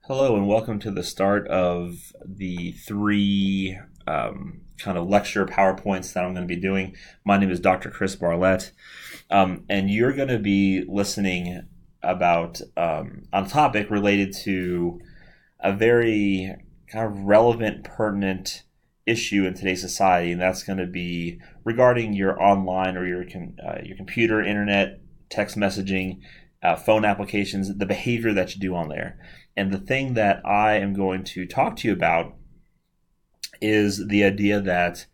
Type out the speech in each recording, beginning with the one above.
Hello and welcome to the start of the three kind of lecture PowerPoints that I'm going to be doing. My name is Dr. Chris Barlett, and you're going to be listening about on a topic related to a very kind of relevant, pertinent issue in today's society, and that's going to be regarding your online or your computer, internet, text messaging, phone applications, the behavior that you do on there. And the thing that I am going to talk to you about is the idea that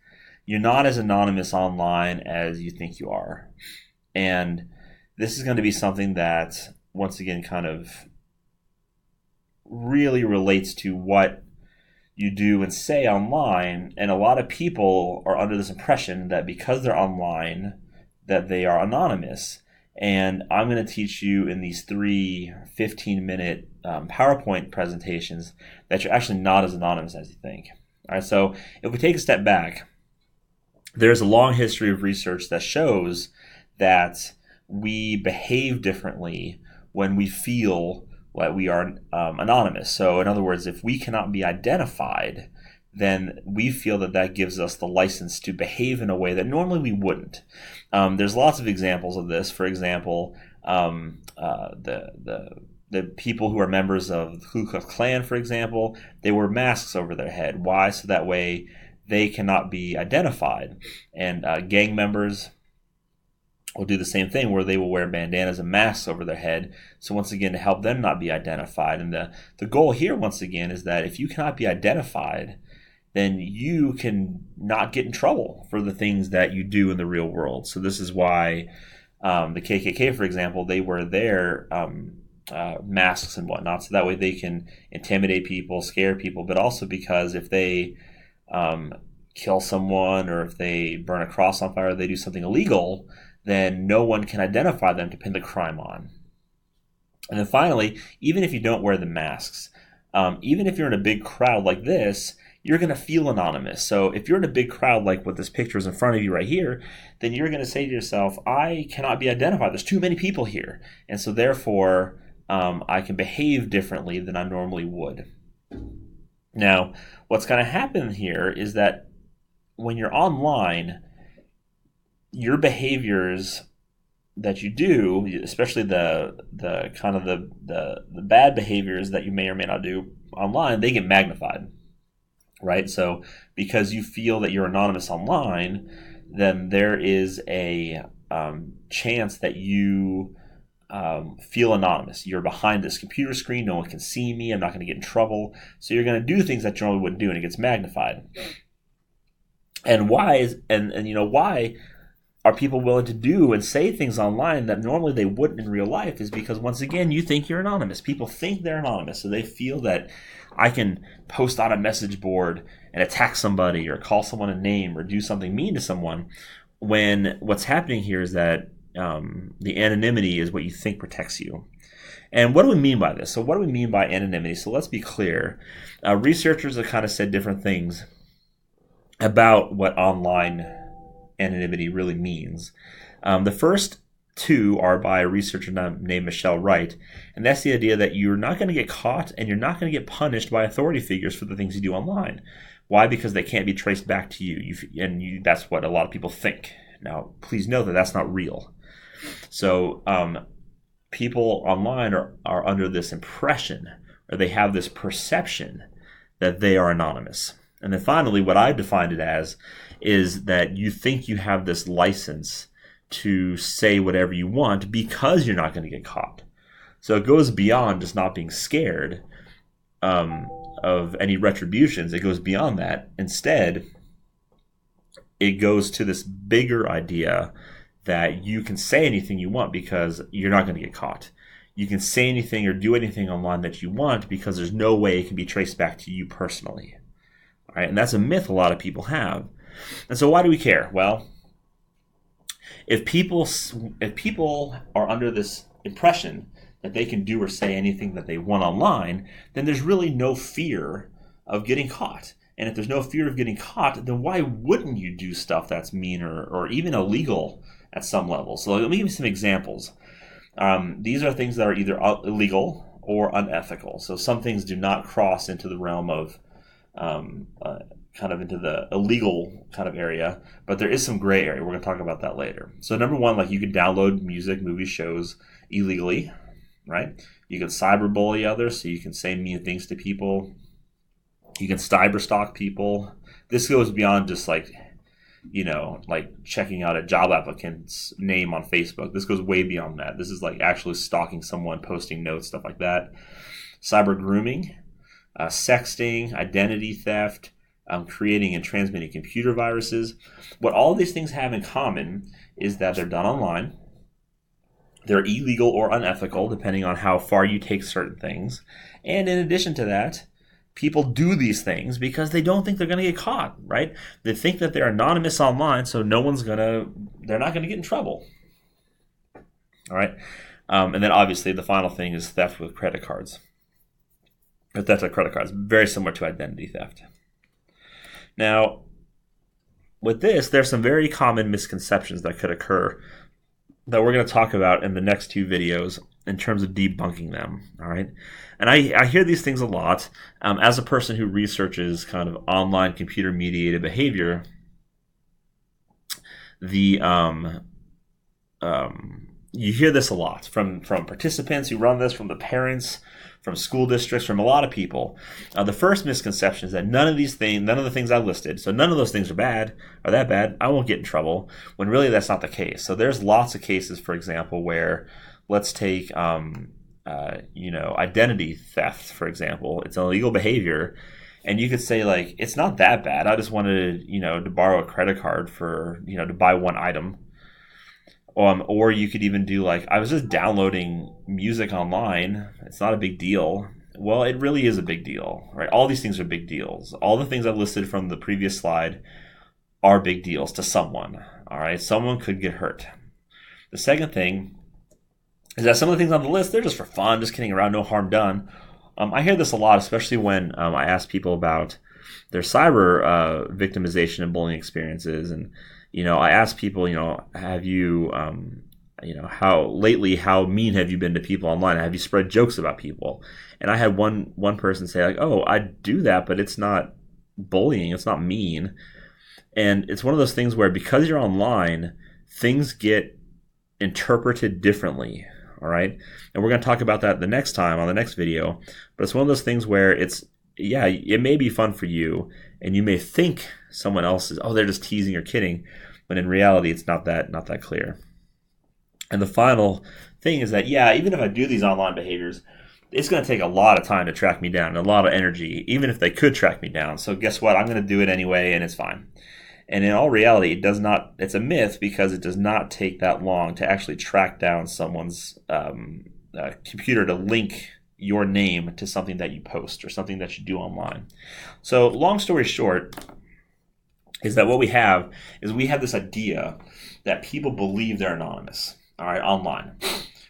you're not as anonymous online as you think you are. And this is going to be something that, once again, kind of really relates to what you do and say online. And a lot of people are under this impression that because they're online, that they are anonymous. And I'm going to teach you in these three 15-minute PowerPoint presentations that you're actually not as anonymous as you think. All right, so if we take a step back, there's a long history of research that shows that we behave differently when we feel like we are anonymous. So in other words, if we cannot be identified, then we feel that that gives us the license to behave in a way that normally we wouldn't. There's lots of examples of this. For example, the people who are members of the Ku Klux Klan, for example, they wear masks over their head. Why? So that way they cannot be identified. And gang members will do the same thing, where they will wear bandanas and masks over their head. So once again, to help them not be identified. And the goal here, once again, is that if you cannot be identified, then you can not get in trouble for the things that you do in the real world. So this is why the KKK, for example, they wear their masks and whatnot, so that way they can intimidate people, scare people, but also because if they kill someone or if they burn a cross on fire or they do something illegal, then no one can identify them to pin the crime on. And then finally, even if you don't wear the masks, even if you're in a big crowd like this, you're going to feel anonymous. So if you're in a big crowd like what this picture is in front of you right here, then you're going to say to yourself, I cannot be identified. There's too many people here. And so therefore, I can behave differently than I normally would. Now, what's going to happen here is that when you're online, your behaviors that you do, especially the kind of the bad behaviors that you may or may not do online, they get magnified. Right? So because you feel that you're anonymous online, then there is a chance that you feel anonymous. You're behind this computer screen. No one can see me. I'm not going to get in trouble. So you're going to do things that you normally wouldn't do, and it gets magnified. And why are people willing to do and say things online that normally they wouldn't in real life is because, once again, you think you're anonymous. People think they're anonymous, so they feel that I can post on a message board and attack somebody or call someone a name or do something mean to someone, when what's happening here is that the anonymity is what you think protects you. And what do we mean by this? So what do we mean by anonymity? So let's be clear. Researchers have kind of said different things about what online anonymity really means. The first two are by a researcher named Michelle Wright, and that's the idea that you're not going to get caught and you're not going to get punished by authority figures for the things you do online. Why? Because they can't be traced back to you, that's what a lot of people think. Now, please know that that's not real. So people online are under this impression, or they have this perception that they are anonymous. And then finally, what I've defined it as is that you think you have this license to say whatever you want because you're not going to get caught. So it goes beyond just not being scared of any retributions. It goes beyond that. Instead, it goes to this bigger idea that you can say anything you want because you're not going to get caught. You can say anything or do anything online that you want because there's no way it can be traced back to you personally. All right? And that's a myth a lot of people have. And so why do we care? Well, if people are under this impression that they can do or say anything that they want online, then there's really no fear of getting caught. And if there's no fear of getting caught, then why wouldn't you do stuff that's mean or even illegal at some level? So let me give you some examples. These are things that are either illegal or unethical. So some things do not cross into the realm of kind of into the illegal kind of area, but there is some gray area. We're going to talk about that later. So number one, like you could download music, movies, shows illegally, right? You can cyberbully others, so you can say mean things to people. You can cyberstalk people. This goes beyond just like, like checking out a job applicant's name on Facebook. This goes way beyond that. This is like actually stalking someone, posting notes, stuff like that. Cyber grooming, sexting, identity theft, creating and transmitting computer viruses. What all these things have in common is that they're done online. They're illegal or unethical, depending on how far you take certain things. And in addition to that, people do these things because they don't think they're going to get caught, right? They think that they're anonymous online, so they're not going to get in trouble. All right? And then obviously the final thing is theft with credit cards. Or theft with credit cards, very similar to identity theft. Now, with this, there's some very common misconceptions that could occur that we're going to talk about in the next two videos in terms of debunking them, all right? And I hear these things a lot. As a person who researches kind of online computer-mediated behavior, you hear this a lot from participants who run this, from the parents, from school districts, from a lot of people. The first misconception is that none of the things I listed, so none of those things are that bad, I won't get in trouble, when really that's not the case. So there's lots of cases, for example, where let's take identity theft, for example. It's an illegal behavior, and you could say like, it's not that bad. I just wanted to borrow a credit card for to buy one item. Or you could even do like, I was just downloading music online. It's not a big deal. Well, it really is a big deal, right? All these things are big deals. All the things I listed from the previous slide are big deals to someone, all right? Someone could get hurt. The second thing is that some of the things on the list, they're just for fun, just kidding around, no harm done. I hear this a lot, especially when I ask people about their cyber victimization and bullying experiences. And I ask people, have you, how mean have you been to people online? Have you spread jokes about people? And I had one person say like, oh, I do that, but it's not bullying. It's not mean. And it's one of those things where because you're online, things get interpreted differently. All right. And we're going to talk about that the next time on the next video. But it's one of those things where it may be fun for you, and you may think someone else is, they're just teasing or kidding, but in reality, it's not that clear. And the final thing is that, even if I do these online behaviors, it's going to take a lot of time to track me down, and a lot of energy, even if they could track me down. So guess what? I'm going to do it anyway, and it's fine. And in all reality, it's a myth, because it does not take that long to actually track down someone's computer to link your name to something that you post or something that you do online. So long story short is that what we have this idea that people believe they're anonymous, all right, online.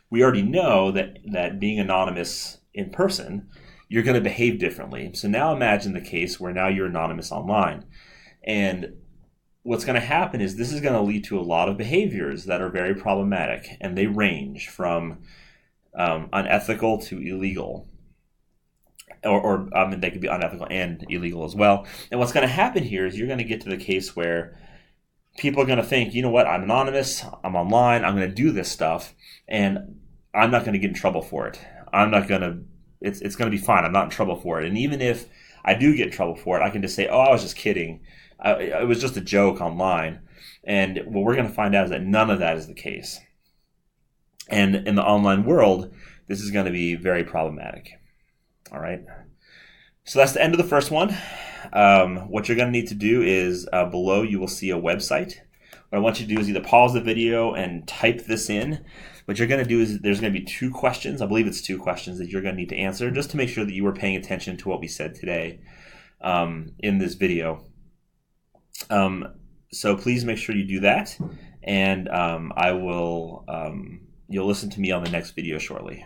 We already know that being anonymous in person, you're going to behave differently. So now imagine the case where now you're anonymous online. And what's going to happen is this is going to lead to a lot of behaviors that are very problematic, and they range from unethical to illegal, or they could be unethical and illegal as well. And what's going to happen here is you're going to get to the case where people are going to think, you know what, I'm anonymous, I'm online, I'm going to do this stuff, and I'm not going to get in trouble for it. It's going to be fine. I'm not in trouble for it. And even if I do get in trouble for it, I can just say, I was just kidding. It was just a joke online. And what we're going to find out is that none of that is the case. And in the online world, this is going to be very problematic. All right. So that's the end of the first one. What you're going to need to do is below you will see a website. What I want you to do is either pause the video and type this in. What you're going to do is there's going to be 2 questions. I believe it's 2 questions that you're going to need to answer just to make sure that you were paying attention to what we said today in this video. So please make sure you do that. And you'll listen to me on the next video shortly.